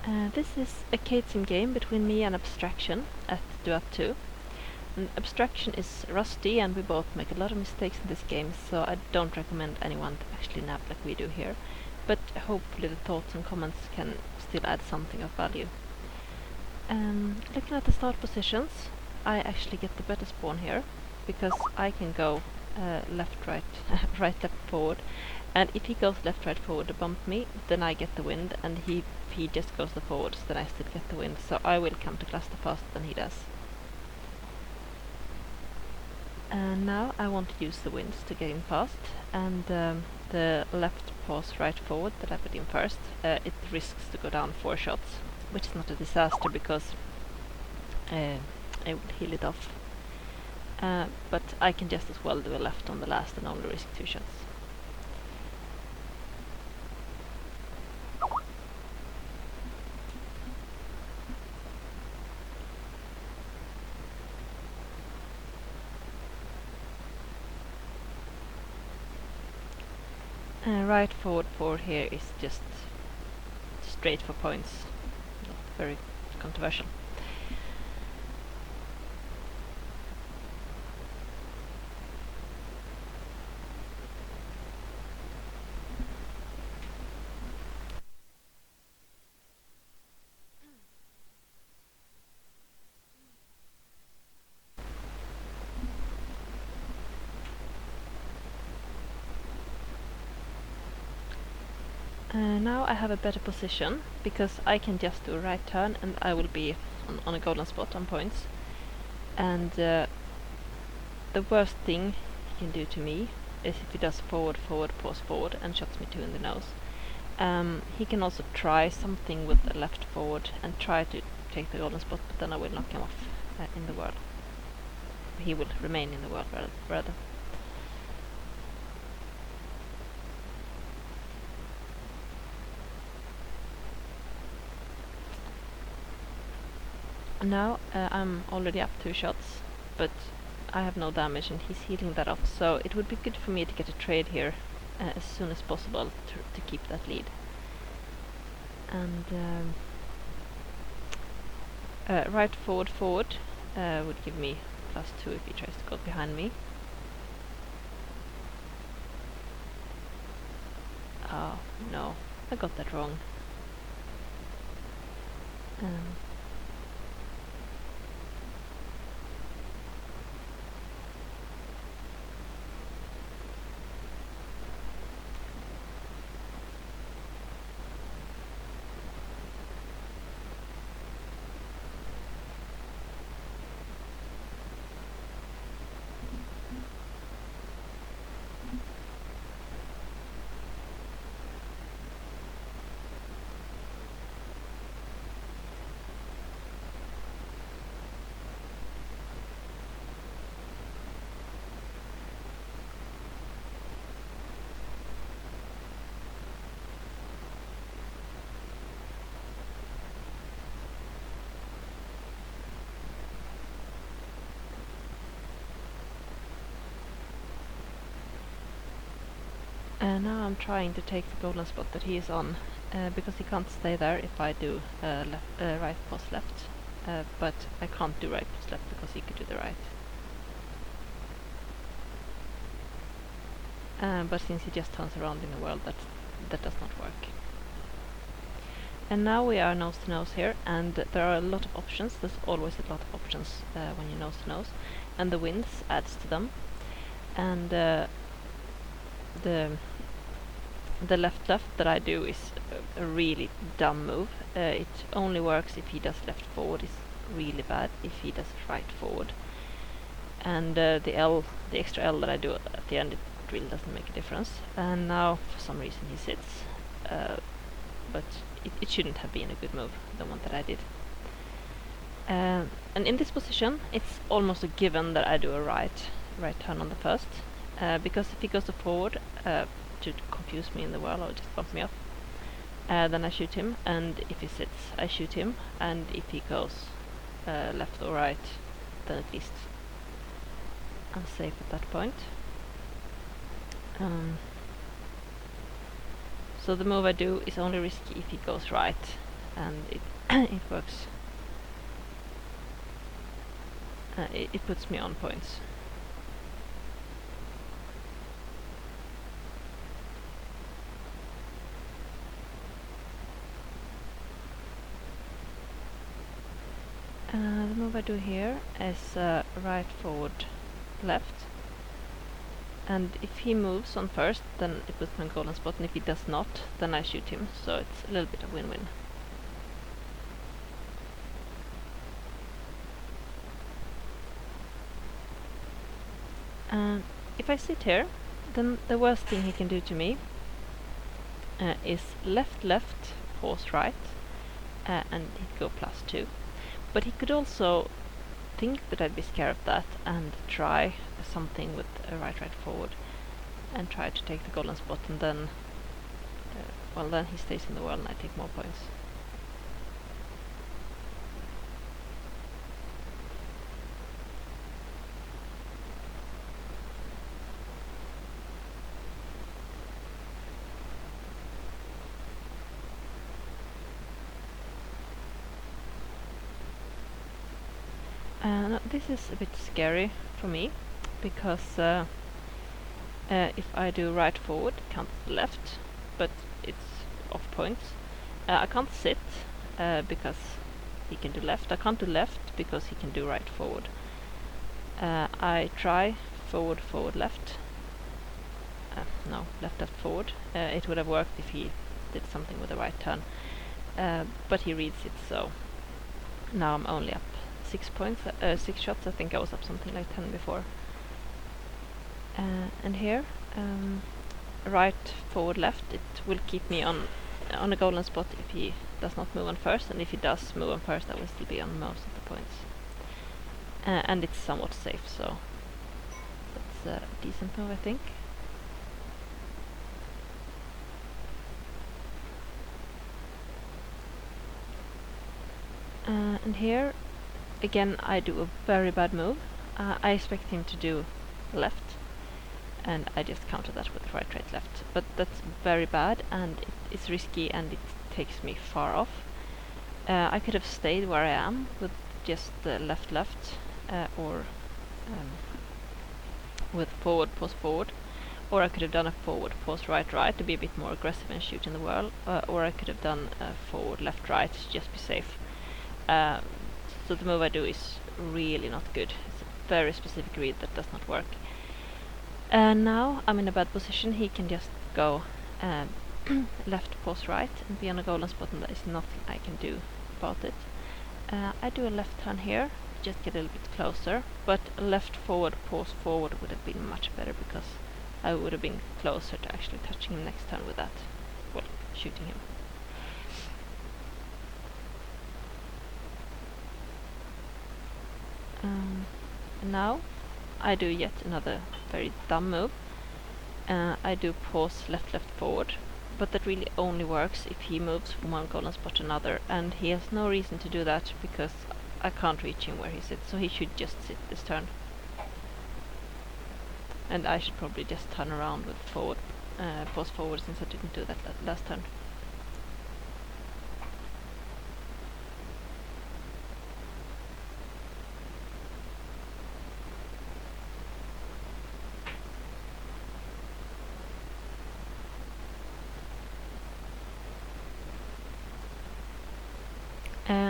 This is a cade sim game between me and Abstraction at Duat 2. And Abstraction is rusty and we both make a lot of mistakes in this game, so I don't recommend anyone to actually nab like we do here. But hopefully the thoughts and comments can still add something of value. Looking at the start positions, I actually get the better spawn here, because I can go left, right, right, left, forward. And if he goes left, right, forward to bump me, then I get the wind, and if he just goes the forwards, then I still get the wind, so I will come to cluster faster than he does. And now I want to use the winds to get in fast, and the left pause right forward that I put in first, it risks to go down 4 shots, which is not a disaster because I will heal it off. But I can just as well do a left on the last and only risk 2 shots. Right forward 4 here is just straight for points, not very controversial. Now I have a better position, because I can just do a right turn and I will be on a golden spot on points. And the worst thing he can do to me is if he does forward, forward, pause forward and shots me 2 in the nose. He can also try something with the left forward and try to take the golden spot, but then I will knock him off in the world. He will remain in the world rather. Now I'm already up 2 shots, but I have no damage and he's healing that off, so it would be good for me to get a trade here as soon as possible to keep that lead. And right forward forward would give me +2 if he tries to go behind me. Oh no, I got that wrong. Now I'm trying to take the golden spot that he is on, because he can't stay there if I do right pause left, but I can't do right pause left because he could do the right. But since he just turns around in the world, that does not work. And now we are nose to nose here, and there are a lot of options. There's always a lot of options when you're nose to nose, and the winds adds to them. And the left that I do is a really dumb move. It only works if he does left forward. It's really bad if he does right forward. And the extra L that I do at the end, it really doesn't make a difference. And now for some reason he sits, but it shouldn't have been a good move, the one that I did. And in this position, it's almost a given that I do a right turn on the first, because if he goes to forward to confuse me in the world or just bump me up, then I shoot him, and if he sits, I shoot him, and if he goes left or right, then at least I'm safe at that point. So the move I do is only risky if he goes right, and it it works. It puts me on points. The move I do here is right, forward, left. And if he moves on first, then it puts me on golden spot, and if he does not, then I shoot him. So it's a little bit of win-win. If I sit here, then the worst thing he can do to me is left, left, pause right, and he'd go +2. But he could also think that I'd be scared of that and try something with a right, right, forward, and try to take the golden spot, and then, well, then he stays in the world and I take more points. No, this is a bit scary for me, because if I do right forward, it counts left, but it's off points. I can't sit because he can do left. I can't do left because he can do right forward. I try forward, forward, left. No, left, left, forward. It would have worked if he did something with a right turn, but he reads it, so now I'm only up 6 points, 6 shots. I think I was up something like 10 before. And here, right, forward, left, it will keep me on a golden spot if he does not move on first, and if he does move on first, I will still be on most of the points. And it's somewhat safe, so that's a decent move, I think. And here, again, I do a very bad move. I expect him to do left, and I just counter that with right, right, left. But that's very bad, and it's risky, and it takes me far off. I could have stayed where I am with just the left, left, or with forward, pause forward, or I could have done a forward, pause right, right to be a bit more aggressive and shoot in the whirl, or I could have done a forward, left, right to just be safe. So the move I do is really not good. It's a very specific read that does not work. Now I'm in a bad position. He can just go left, pause right, and be on a golden spot, and there is nothing I can do about it. I do a left turn here, just get a little bit closer, but left, forward, pause forward would have been much better, because I would have been closer to actually touching him next turn with that. Well, shooting him. And now I do yet another very dumb move. I do pause left, left, forward, but that really only works if he moves from one golden spot to another, and he has no reason to do that because I can't reach him where he sits, so he should just sit this turn. And I should probably just turn around with forward, pause forward, since I didn't do that last turn.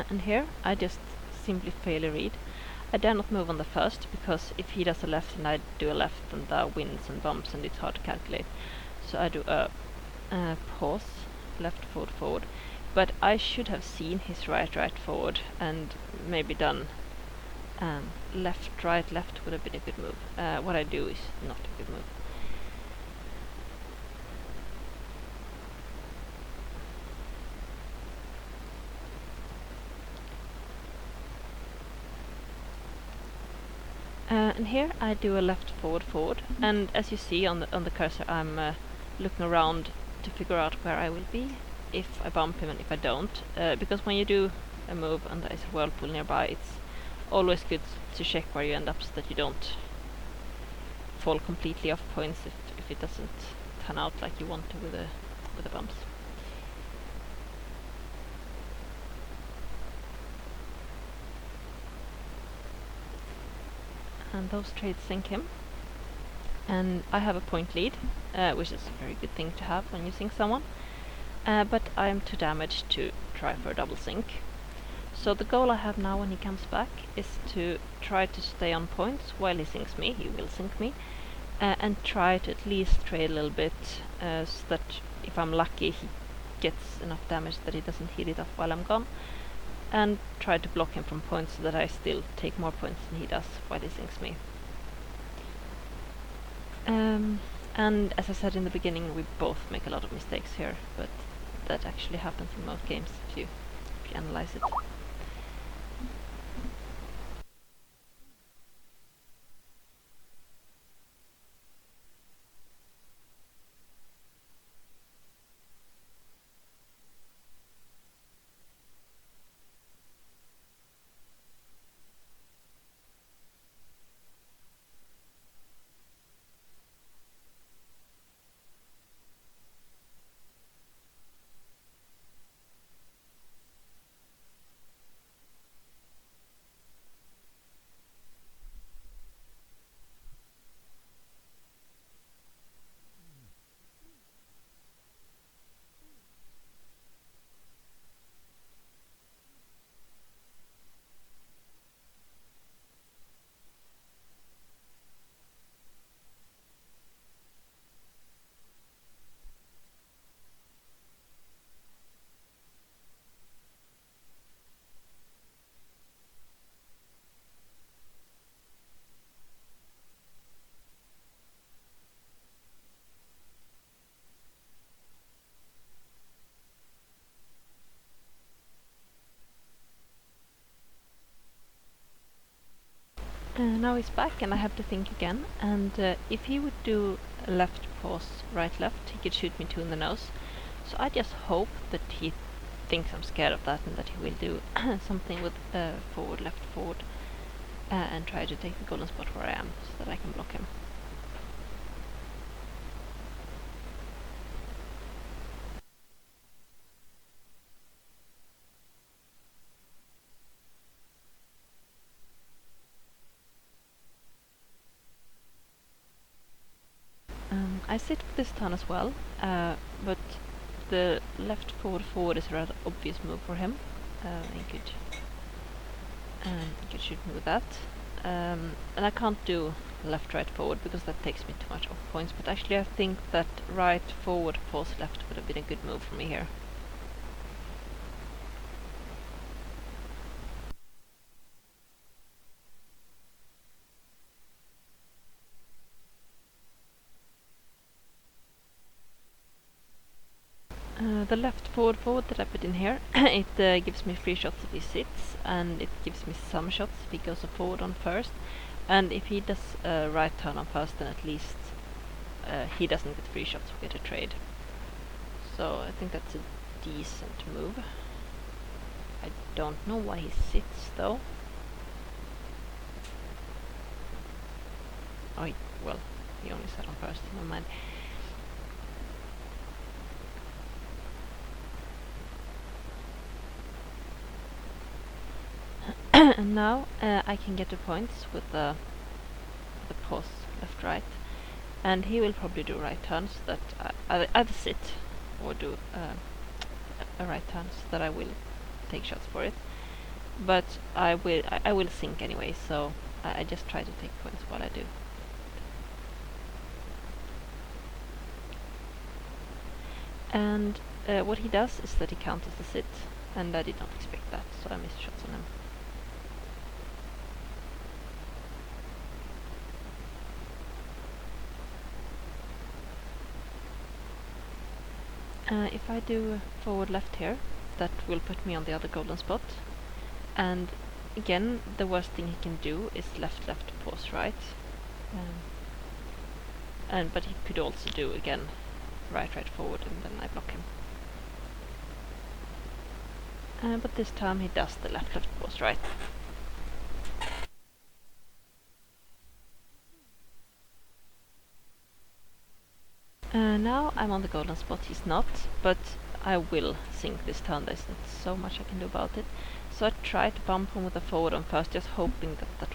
And here I just simply fail a read. I dare not move on the first, because if he does a left and I do a left, then there are winds and bumps and it's hard to calculate. So I do a pause, left, forward, forward. But I should have seen his right, right, forward, and maybe done left, right, left would have been a good move. What I do is not a good move. And here I do a left, forward, forward, and as you see on the cursor, I'm looking around to figure out where I will be if I bump him and if I don't, because when you do a move and there is a whirlpool nearby, it's always good to check where you end up so that you don't fall completely off points if it doesn't turn out like you want to with the bumps. and those trades sink him. And I have a point lead, which is a very good thing to have when you sink someone. But I am too damaged to try for a double sink. So the goal I have now when he comes back is to try to stay on points while he sinks me. He will sink me. And try to at least trade a little bit, so that if I'm lucky he gets enough damage that he doesn't heal it off while I'm gone. And try to block him from points so that I still take more points than he does while he sinks me. And as I said in the beginning, we both make a lot of mistakes here, but that actually happens in most games if you analyze it. Now he's back and I have to think again, and if he would do left pause, right left, he could shoot me 2 in the nose. So I just hope that he thinks I'm scared of that and that he will do something with forward, left, forward, and try to take the golden spot where I am so that I can block him. I sit for this turn as well, but the left forward is a rather obvious move for him. He could shoot me with that. And I can't do left, right, forward because that takes me too much off points, but actually I think that right, forward, pause, left would have been a good move for me here. The left forward that I put in here, it gives me 3 shots if he sits, and it gives me some shots if he goes forward on first. And if he does right turn on first, then at least he doesn't get 3 shots, we get a trade. So I think that's a decent move. I don't know why he sits though. Oh, well, he only sat on first, never mind. And now I can get the points with the pause left right, and he will probably do right turns that I either sit or do a right turn so that I will take shots for it. But I will sink anyway, so I just try to take points while I do. And what he does is that he counters the sit, and I did not expect that, so I missed shots on him. If I do forward left here, that will put me on the other golden spot. And again, the worst thing he can do is left, pause right. But he could also do again right, forward, and then I block him. But this time he does the left, pause right. Now I'm on the golden spot, he's not, but I will sink this turn. There's not so much I can do about it. So I try to bump him with a forward on first, just hoping that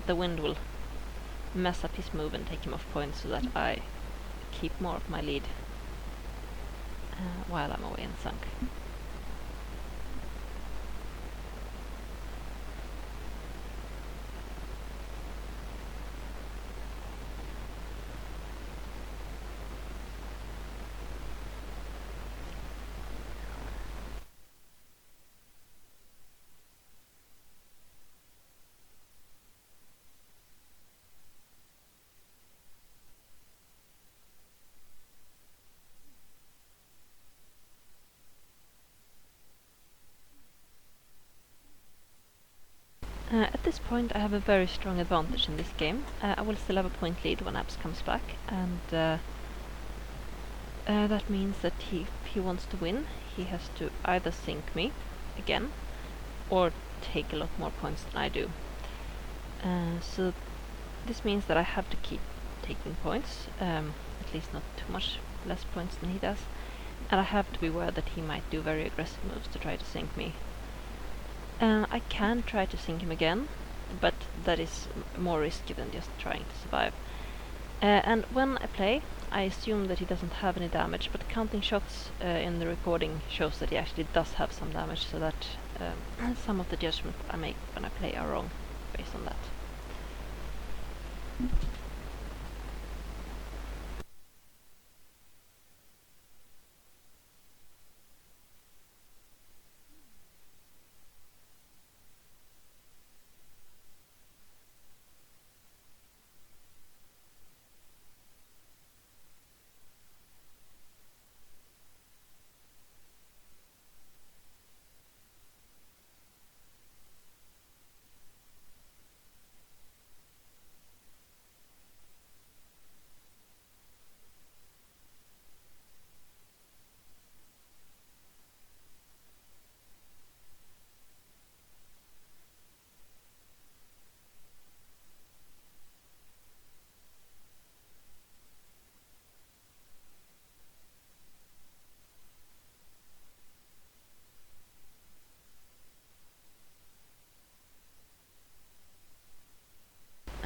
the wind will mess up his move and take him off points so that I keep more of my lead while I'm away in sunk. At this point I have a very strong advantage in this game. I will still have a point lead when Abs comes back, and that means that if he wants to win, he has to either sink me again, or take a lot more points than I do. So this means that I have to keep taking points, at least not too much less points than he does, and I have to be aware that he might do very aggressive moves to try to sink me. I can try to sink him again, but that is more risky than just trying to survive. And when I play, I assume that he doesn't have any damage, but counting shots in the recording shows that he actually does have some damage, so that some of the judgments I make when I play are wrong based on that.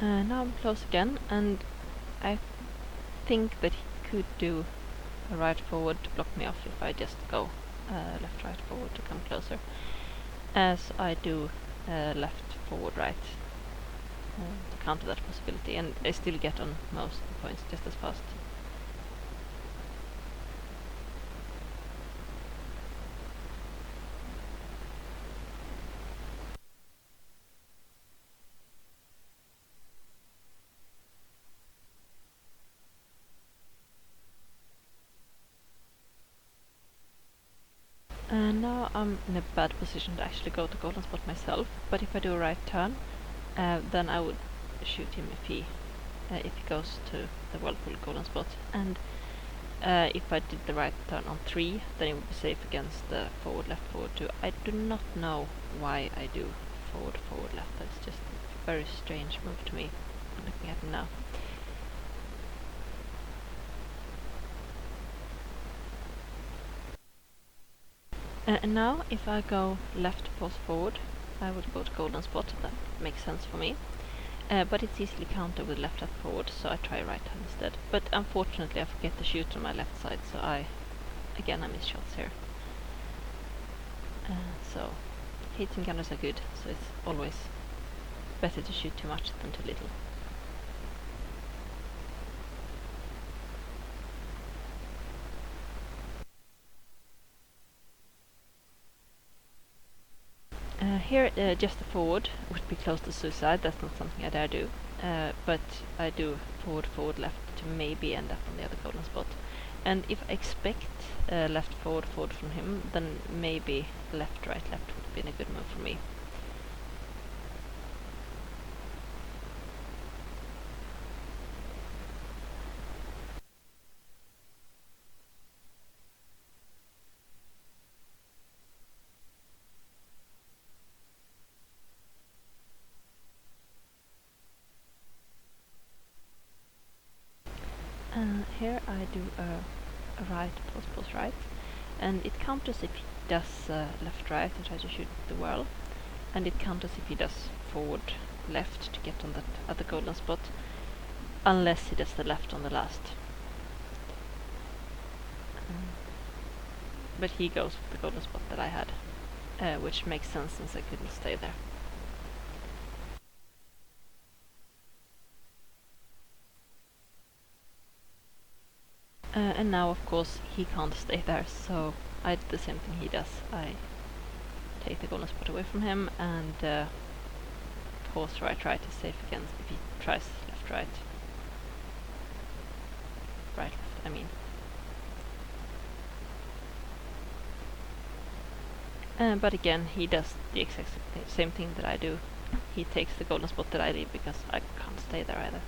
Now I'm close again, and I think that he could do a right forward to block me off if I just go left right forward to come closer, as I do left forward right to counter that possibility, and I still get on most of the points just as fast. Now I'm in a bad position to actually go to golden spot myself, but if I do a right turn, then I would shoot him if he goes to the whirlpool golden spot, and if I did the right turn on 3, then it would be safe against the forward left forward 2. I do not know why I do forward forward left. That's just a very strange move to me, looking at him now. And now, if I go left pause forward, I would go to golden spot. That makes sense for me. But it's easily countered with left forward, so I try right hand instead. But unfortunately, I forget to shoot on my left side, so I miss shots here. So hitting gunners are good, so it's always better to shoot too much than too little. Here, just a forward would be close to suicide. That's not something I dare do. But I do forward, forward, left to maybe end up on the other golden spot. And if I expect left, forward, forward from him, then maybe left, right, left would have been a good move for me. Here I do a right, pause, right, and it counters if he does left, right and try to shoot the whirl, and it counters if he does forward, left to get on that other golden spot. unless he does the left on the last. But he goes with the golden spot that I had, which makes sense since I couldn't stay there. And now, of course, he can't stay there, so I did the same thing he does. I take the golden spot away from him and pause right right is safe again if he tries left right. Right left, I mean. But again, he does the exact same thing that I do. He takes the golden spot that I did because I can't stay there either.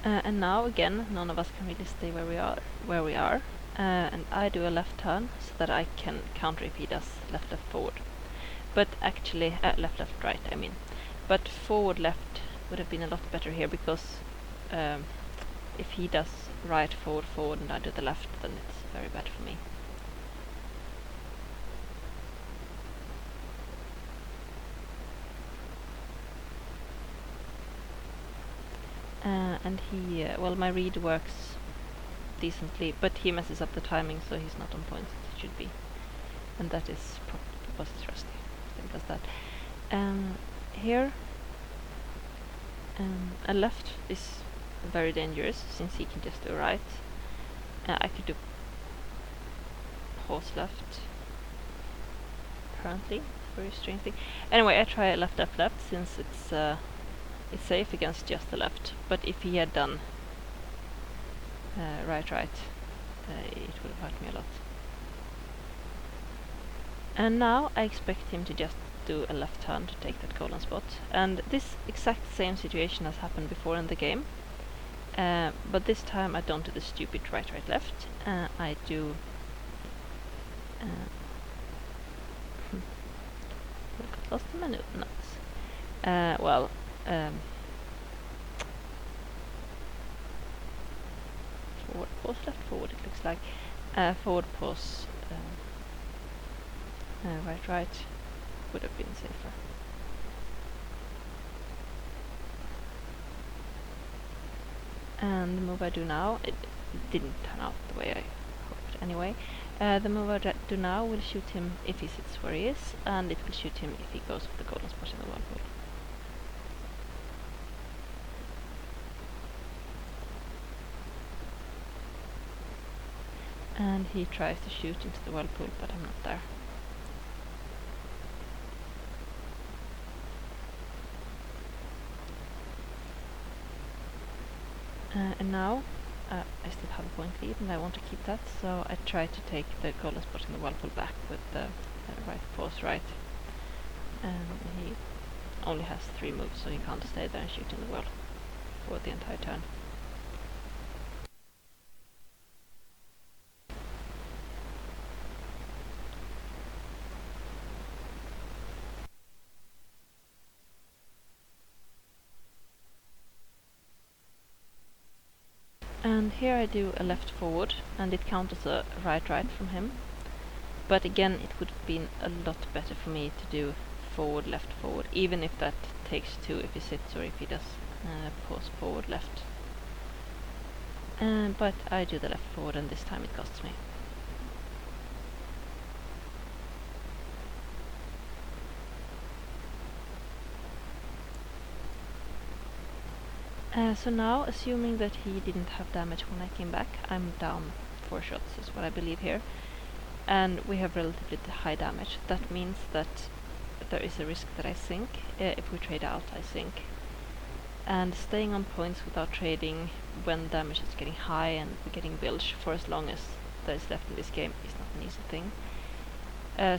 And now again, none of us can really stay where we are. And I do a left turn so that I can counter if he does left left forward. But actually, left left right, I mean. But forward left would have been a lot better here because if he does right forward forward and I do the left, then it's very bad for me. And he, well, my read works decently, but he messes up the timing, so he's not on points as he should be. And that is probably because it's rusty. He does that. Here, a left is very dangerous since he can just do right. I could do pause left. Apparently, very strange thing. Anyway, I try a left left left since it's safe against just the left. But if he had done right right, it would have hurt me a lot. And now I expect him to just do a left turn to take that golden spot. And this exact same situation has happened before in the game. But this time I don't do the stupid right right left. I do got lost in my notes. Well, forward pause left forward it looks like. Forward pause right right would have been safer. And the move I do now, it didn't turn out the way I hoped anyway. The move I do now will shoot him if he sits where he is, and it will shoot him if he goes for the golden spot in the whirlpool. And he tries to shoot into the whirlpool, but I'm not there. And now I still have a point lead and I want to keep that, so I try to take the golden spot in the whirlpool back with the right pause right. He only has 3 moves, so he can't stay there and shoot in the whirl for the entire turn. And here I do a left forward, and it counters a right right from him. But again, it would have been a lot better for me to do forward left forward, even if that takes 2 if he sits or if he does pause forward left. But I do the left forward, and this time it costs me. So now, assuming that he didn't have damage when I came back, I'm down 4 shots is what I believe here. And we have relatively high damage. That means that there is a risk that I sink. If we trade out, I sink. And staying on points without trading when damage is getting high and we're getting bilge for as long as there is left in this game is not an easy thing.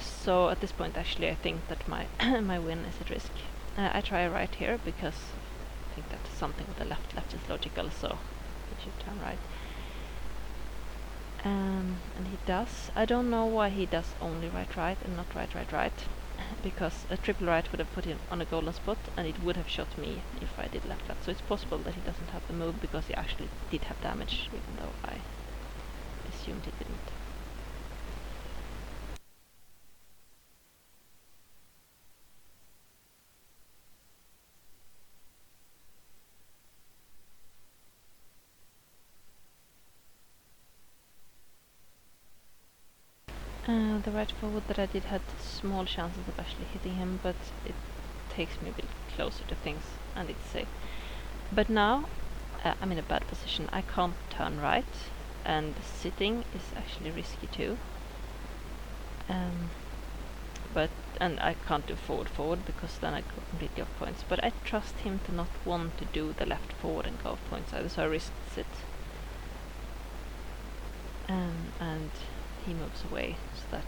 So at this point actually I think that my my win is at risk. I try right here because I think that something with the left is logical, so it should turn right. And he does. I don't know why he does only right right and not right right right, because a triple right would have put him on a golden spot and it would have shot me if I did left left. So it's possible that he doesn't have the move because he actually did have damage, even though I assumed he didn't. The right forward that I did had small chances of actually hitting him, but it takes me a bit closer to things, and it's safe. But now I'm in a bad position. I can't turn right, and sitting is actually risky too. And I can't do forward because then I go completely off points. But I trust him to not want to do the left forward and go off points either, so I risked sit. And he moves away, so that,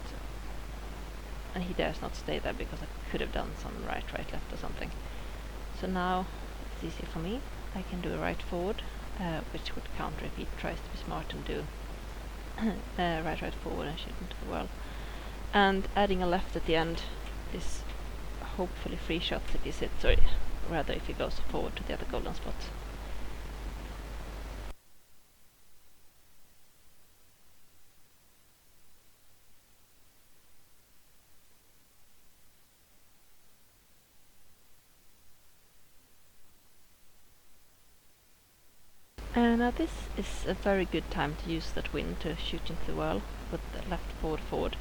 and he dares not stay there because I could have done some right, left or something. So now it's easier for me. I can do a right forward, which would counter if he tries to be smart and do right forward and shoot into the wall. And adding a left at the end is hopefully free shots if he sits, or rather if he goes forward to the other golden spot. Now this is a very good time to use that wind to shoot into the wall with the left forward,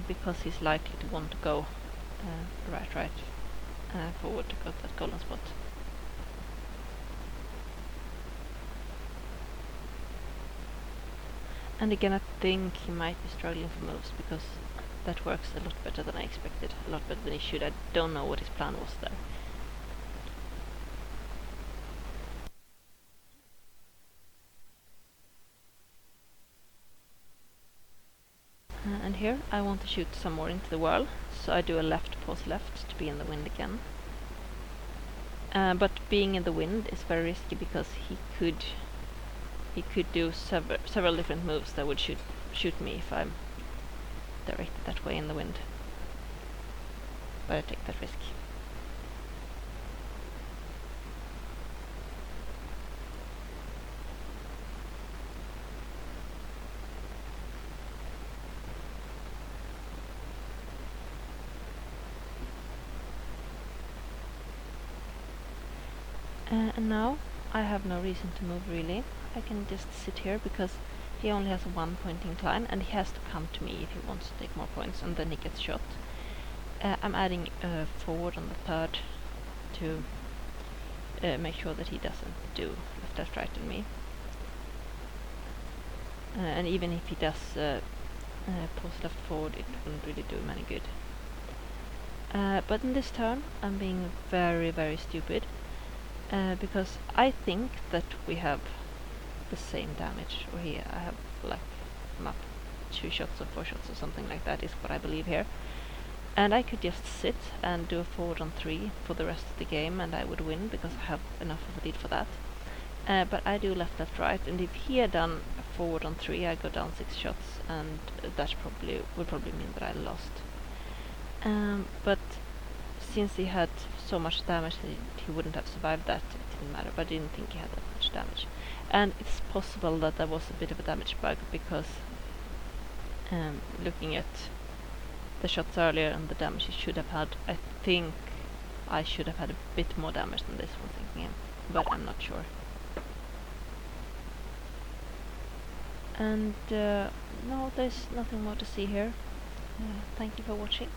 because he's likely to want to go right forward to go to that golden spot. And again, I think he might be struggling for moves, because that works a lot better than I expected, a lot better than he should. I don't know what his plan was there. And here I want to shoot some more into the wall, so I do a left pause left to be in the wind again. But being in the wind is very risky because he could do several different moves that would shoot me if I'm directed that way in the wind. But I take that risk. And now I have no reason to move really. I can just sit here because he only has a 1 point incline, and he has to come to me if he wants to take more points, and then he gets shot. I'm adding forward on the third to make sure that he doesn't do left right on me. And even if he does pause left forward, it wouldn't really do him any good. But in this turn I'm being very, very stupid, because I think that we have the same damage, or here I have like not 2 shots or 4 shots or something like that is what I believe here. And I could just sit and do a forward on 3 for the rest of the game, and I would win because I have enough of a lead for that. But I do left, right, and if he had done a forward on 3, I go down 6 shots, and that would probably mean that I lost. But since he had so much damage that he wouldn't have survived that, it didn't matter, but I didn't think he had that much damage. And it's possible that there was a bit of a damage bug, because looking at the shots earlier and the damage he should have had, I think I should have had a bit more damage than this one, thinking him, but I'm not sure. And no, there's nothing more to see here. Thank you for watching.